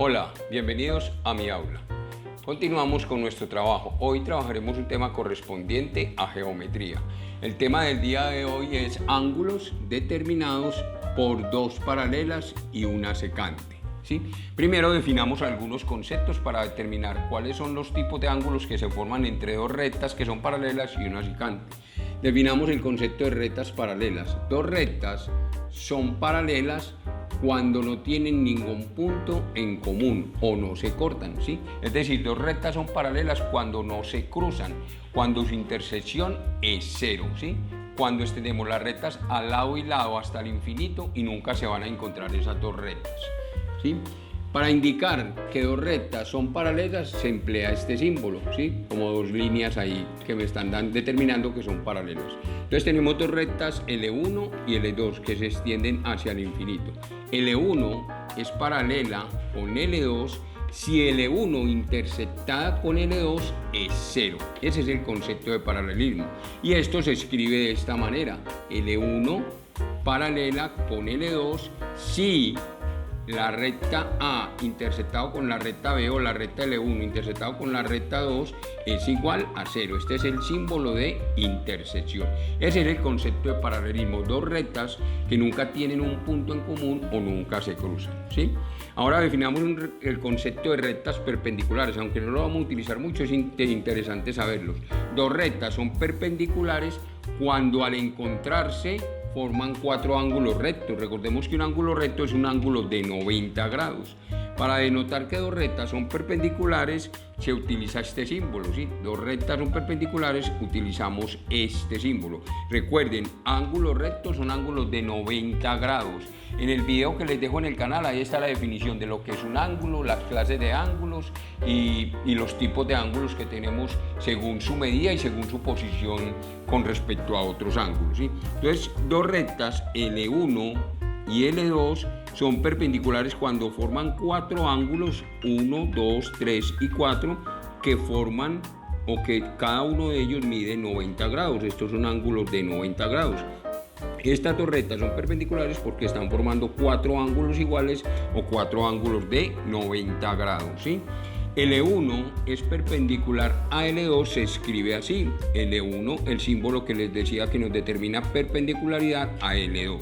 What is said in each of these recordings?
Hola, bienvenidos a mi aula. Continuamos con nuestro trabajo. Hoy trabajaremos un tema correspondiente a geometría. El tema del día de hoy es ángulos determinados por dos paralelas y una secante. ¿Sí? Primero definamos algunos conceptos para determinar cuáles son los tipos de ángulos que se forman entre dos rectas que son paralelas y una secante. Definamos el concepto de rectas paralelas. Dos rectas son paralelas cuando no tienen ningún punto en común o no se cortan, ¿sí? Es decir, dos rectas son paralelas cuando no se cruzan, cuando su intersección es cero, ¿sí? Cuando extendemos las rectas al lado y lado hasta el infinito y nunca se van a encontrar esas dos rectas, ¿sí? Para indicar que dos rectas son paralelas se emplea este símbolo, ¿sí? Como dos líneas ahí que me están determinando que son paralelas. Entonces tenemos dos rectas L1 y L2 que se extienden hacia el infinito. L1 es paralela con L2 si L1 intersectada con L2 es cero. Ese es el concepto de paralelismo. Y esto se escribe de esta manera. L1 paralela con L2 si la recta A intersectado con la recta B o la recta L1 intersectado con la recta 2 es igual a 0. Este es el símbolo de intersección. Ese es el concepto de paralelismo. Dos rectas que nunca tienen un punto en común o nunca se cruzan, ¿sí? Ahora definamos el concepto de rectas perpendiculares. Aunque no lo vamos a utilizar mucho, es interesante saberlos. Dos rectas son perpendiculares cuando al encontrarse forman cuatro ángulos rectos. Recordemos que un ángulo recto es un ángulo de 90 grados. Para denotar que dos rectas son perpendiculares se utiliza este símbolo, ¿sí? Dos rectas son perpendiculares, utilizamos este símbolo. Recuerden, ángulos rectos son ángulos de 90 grados. En el video que les dejo en el canal, ahí está la definición de lo que es un ángulo, las clases de ángulos y los tipos de ángulos que tenemos según su medida y según su posición con respecto a otros ángulos, ¿sí? Entonces, dos rectas L1 y L2 son perpendiculares cuando forman cuatro ángulos, 1, 2, 3 y 4, que forman o que cada uno de ellos mide 90 grados. Estos son ángulos de 90 grados. Estas dos rectas son perpendiculares porque están formando cuatro ángulos iguales o cuatro ángulos de 90 grados, ¿sí? L1 es perpendicular a L2, se escribe así. L1, el símbolo que les decía que nos determina perpendicularidad a L2.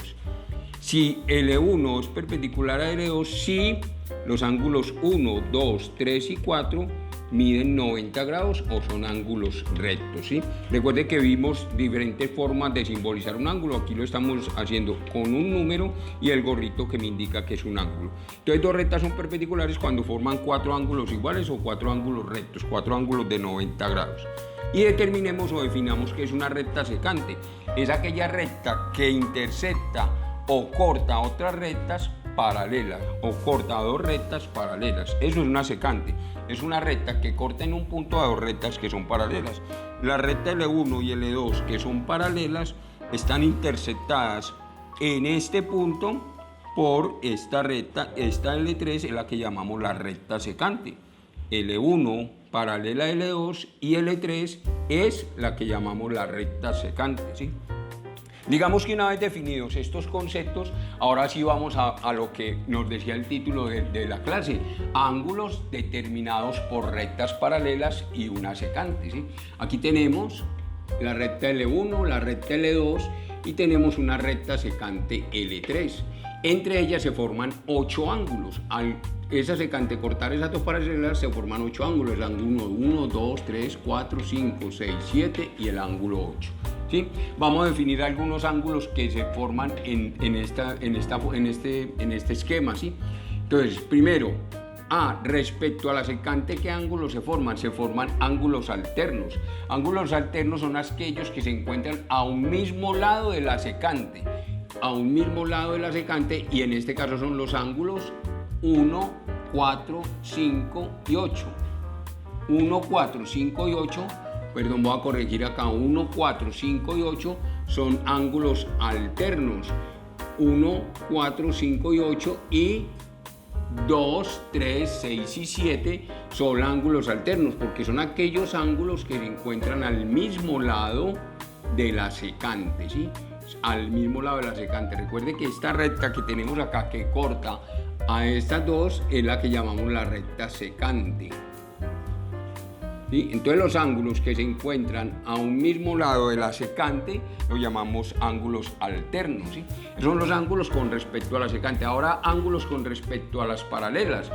Si L1 es perpendicular a L2, si los ángulos 1, 2, 3 y 4 miden 90 grados o son ángulos rectos, ¿sí? Recuerden que vimos diferentes formas de simbolizar un ángulo. Aquí lo estamos haciendo con un número y el gorrito que me indica que es un ángulo. Entonces, dos rectas son perpendiculares cuando forman cuatro ángulos iguales o cuatro ángulos rectos, cuatro ángulos de 90 grados. Y determinemos o definamos que es una recta secante. Es aquella recta que intersecta o corta otras rectas paralelas o corta dos rectas paralelas. Eso es una secante. Es una recta que corta en un punto a dos rectas que son paralelas. La recta L1 y L2 que son paralelas están intersectadas en este punto por esta recta. Esta L3 es la que llamamos la recta secante. L1 paralela a L2 y L3 es la que llamamos la recta secante, ¿sí? Digamos que una vez definidos estos conceptos, ahora sí vamos a lo que nos decía el título de la clase, ángulos determinados por rectas paralelas y una secante, ¿sí? Aquí tenemos la recta L1, la recta L2 y tenemos una recta secante L3. Entre ellas se forman 8 ángulos. Al esa secante cortar esas dos paralelas se forman 8 ángulos, el ángulo 1, 2, 3, 4, 5, 6, 7 y el ángulo 8. ¿Sí? Vamos a definir algunos ángulos que se forman en este esquema, ¿sí? Entonces, primero, respecto a la secante, ¿qué ángulos se forman? Se forman ángulos alternos. Ángulos alternos son aquellos que se encuentran a un mismo lado de la secante. A un mismo lado de la secante, y en este caso son los ángulos 1, 4, 5 y 8. 1, 4, 5 y 8. Perdón, voy a corregir acá, 1, 4, 5 y 8 son ángulos alternos. 1, 4, 5 y 8 y 2, 3, 6 y 7 son ángulos alternos porque son aquellos ángulos que se encuentran al mismo lado de la secante, ¿sí? Al mismo lado de la secante. Recuerde que esta recta que tenemos acá que corta a estas dos es la que llamamos la recta secante. ¿Sí? Entonces los ángulos que se encuentran a un mismo lado de la secante los llamamos ángulos alternos. ¿Sí? Son los ángulos con respecto a la secante. Ahora, ángulos con respecto a las paralelas.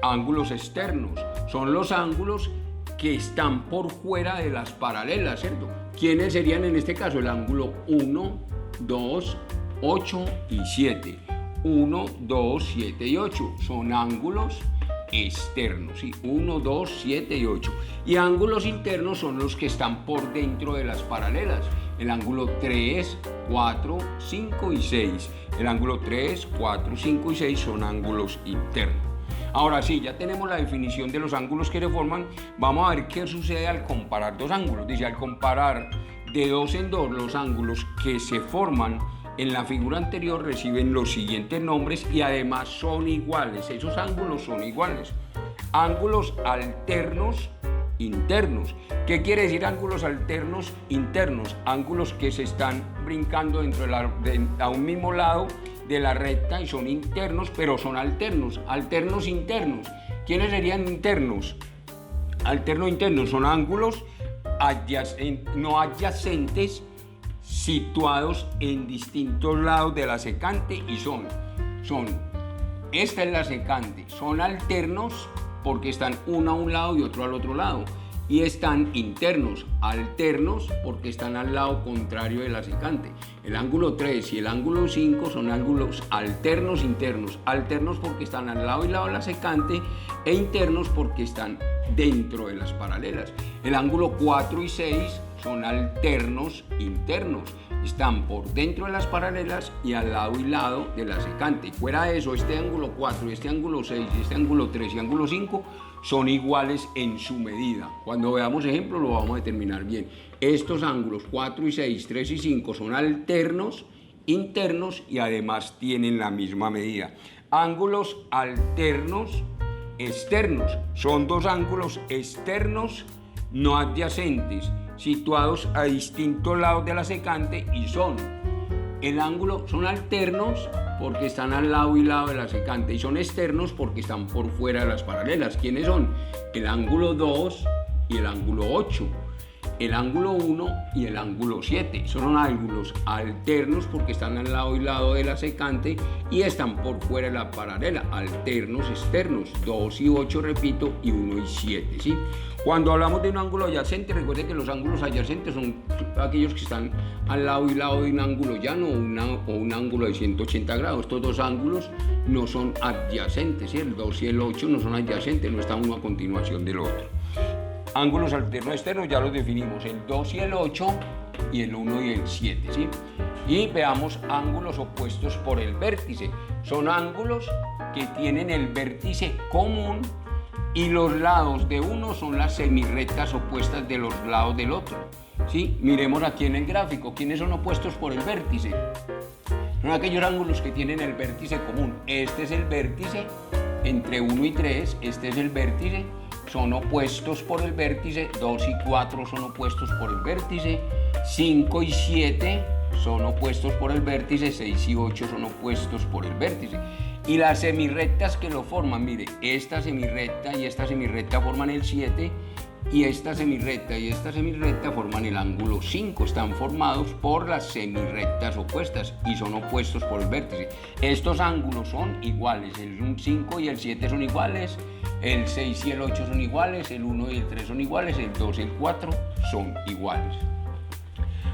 Ángulos externos son los ángulos que están por fuera de las paralelas, ¿cierto? ¿Quiénes serían en este caso? El ángulo 1, 2, 8 y 7. 1, 2, 7 y 8 son ángulos externos, ¿sí? 1, 2, 7 y 8. Y ángulos internos son los que están por dentro de las paralelas. El ángulo 3, 4, 5 y 6. El ángulo 3, 4, 5 y 6 son ángulos internos. Ahora sí, ya tenemos la definición de los ángulos que se forman. Vamos a ver qué sucede al comparar dos ángulos. Dice, al comparar de dos en dos los ángulos que se forman en la figura anterior reciben los siguientes nombres y además son iguales. Esos ángulos son iguales. Ángulos alternos internos. ¿Qué quiere decir ángulos alternos internos? Ángulos que se están brincando a un mismo lado de la recta y son internos, pero son alternos. Alternos internos. ¿Quiénes serían internos? Alternos internos son ángulos no adyacentes situados en distintos lados de la secante y esta es la secante, son alternos porque están uno a un lado y otro al otro lado, y están internos, alternos porque están al lado contrario de la secante. El ángulo 3 y el ángulo 5 son ángulos alternos internos, alternos porque están al lado y lado de la secante e internos porque están dentro de las paralelas. El ángulo 4 y 6 son alternos internos, están por dentro de las paralelas y al lado y lado de la secante. Fuera de eso, este ángulo 4, este ángulo 6, este ángulo 3 y ángulo 5 son iguales en su medida. Cuando veamos ejemplos lo vamos a determinar bien. Estos ángulos 4 y 6, 3 y 5 son alternos internos y además tienen la misma medida. Ángulos alternos externos son dos ángulos externos no adyacentes situados a distintos lados de la secante y son alternos porque están al lado y lado de la secante y son externos porque están por fuera de las paralelas. ¿Quiénes son? El ángulo 2 y el ángulo 8. El ángulo 1 y el ángulo 7 son ángulos alternos porque están al lado y lado de la secante y están por fuera de la paralela. Alternos externos, 2 y 8, repito, y 1 y 7, ¿sí? Cuando hablamos de un ángulo adyacente, recuerden que los ángulos adyacentes son aquellos que están al lado y lado de un ángulo llano o un ángulo de 180 grados. Estos dos ángulos no son adyacentes, ¿sí? El 2 y el 8 no son adyacentes, no están uno a continuación del otro. Ángulos alternos externos ya los definimos, el 2 y el 8 y el 1 y el 7, ¿sí? Y veamos ángulos opuestos por el vértice. Son ángulos que tienen el vértice común y los lados de uno son las semirrectas opuestas de los lados del otro, ¿sí? Miremos aquí en el gráfico, ¿quiénes son opuestos por el vértice? Son aquellos ángulos que tienen el vértice común. Este es el vértice entre 1 y 3, este es el vértice, son opuestos por el vértice, 2 y 4 son opuestos por el vértice, 5 y 7 son opuestos por el vértice, 6 y 8 son opuestos por el vértice. Y las semirrectas que lo forman, mire, esta semirrecta y esta semirrecta forman el 7 y esta semirrecta y esta semirrecta forman el ángulo 5. Están formados por las semirrectas opuestas y son opuestos por el vértice. Estos ángulos son iguales, el 5 y el 7 son iguales, el 6 y el 8 son iguales, el 1 y el 3 son iguales, el 2 y el 4 son iguales.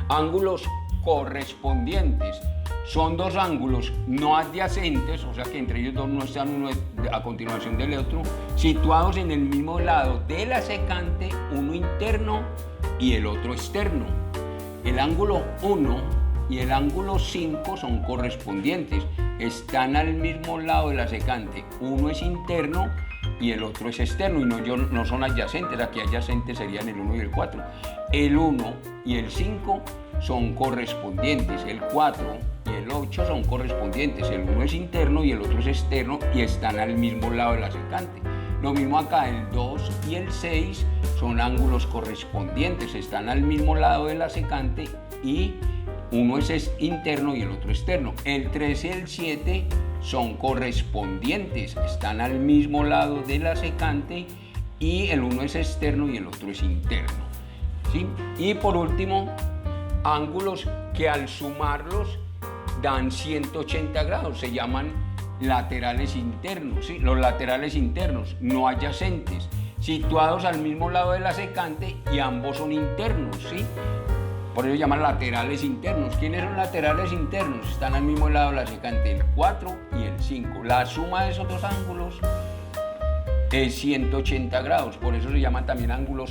Ángulos correspondientes. Son dos ángulos no adyacentes, o sea que entre ellos dos no están uno a continuación del otro, situados en el mismo lado de la secante, uno interno y el otro externo. El ángulo 1 y el ángulo 5 son correspondientes, están al mismo lado de la secante, uno es interno y el otro es externo y no son adyacentes, aquí adyacentes serían el 1 y el 4. El 1 y el 5 son correspondientes, el 4 y el 8 son correspondientes, el 1 es interno y el otro es externo y están al mismo lado de la secante. Lo mismo acá, el 2 y el 6 son ángulos correspondientes, están al mismo lado de la secante y uno es interno y el otro externo. El 3 y el 7 son correspondientes, están al mismo lado de la secante y el uno es externo y el otro es interno, ¿sí? Y por último, ángulos que al sumarlos dan 180 grados, se llaman laterales internos, ¿sí? Los laterales internos, no adyacentes, situados al mismo lado de la secante y ambos son internos, ¿sí? Por eso se llaman laterales internos. ¿Quiénes son laterales internos? Están al mismo lado de la secante, el 4 y el 5. La suma de esos dos ángulos es 180 grados, por eso se llaman también ángulos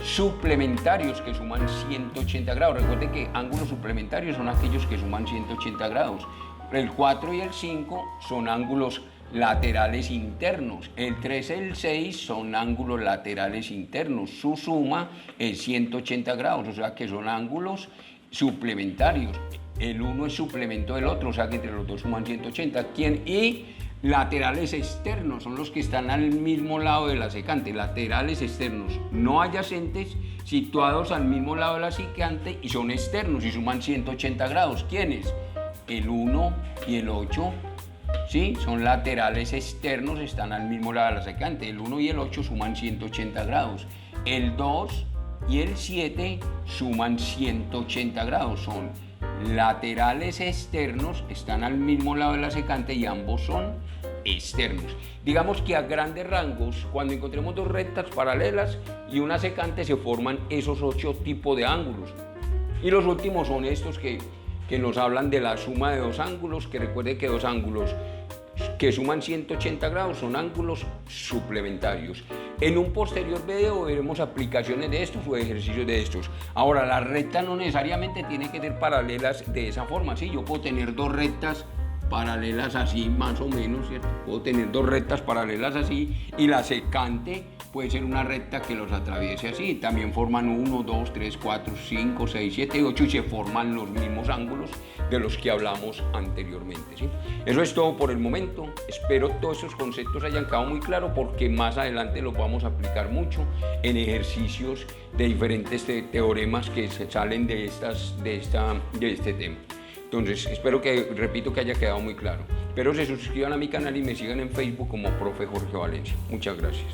suplementarios que suman 180 grados. Recuerden que ángulos suplementarios son aquellos que suman 180 grados. El 4 y el 5 son ángulos laterales internos. El 3 y el 6 son ángulos laterales internos. Su suma es 180 grados, o sea que son ángulos suplementarios. El uno es suplemento del otro, o sea que entre los dos suman 180. Y laterales externos son los que están al mismo lado de la secante. Laterales externos, no adyacentes, situados al mismo lado de la secante y son externos y suman 180 grados. ¿Quiénes? El 1 y el 8, ¿sí? Son laterales externos, están al mismo lado de la secante. El 1 y el 8 suman 180 grados. El 2 y el 7 suman 180 grados. Son laterales externos, están al mismo lado de la secante y ambos son externos. Digamos que a grandes rangos, cuando encontremos dos rectas paralelas y una secante, se forman esos 8 tipos de ángulos. Y los últimos son estos que nos hablan de la suma de dos ángulos, que recuerde que dos ángulos que suman 180 grados son ángulos suplementarios. En un posterior video veremos aplicaciones de estos o ejercicios de estos. Ahora, la recta no necesariamente tiene que ser paralelas de esa forma, ¿sí? Yo puedo tener dos rectas paralelas así, más o menos, ¿cierto? Puedo tener dos rectas paralelas así y la secante puede ser una recta que los atraviese así. También forman 1, 2, 3, 4, 5, 6, 7, 8 y se forman los mismos ángulos de los que hablamos anteriormente, ¿sí? Eso es todo por el momento. Espero todos esos conceptos hayan quedado muy claros porque más adelante los vamos a aplicar mucho en ejercicios de diferentes teoremas que se salen de este tema. Entonces, espero que, repito, que haya quedado muy claro. Espero se suscriban a mi canal y me sigan en Facebook como Profe Jorge Valencia. Muchas gracias.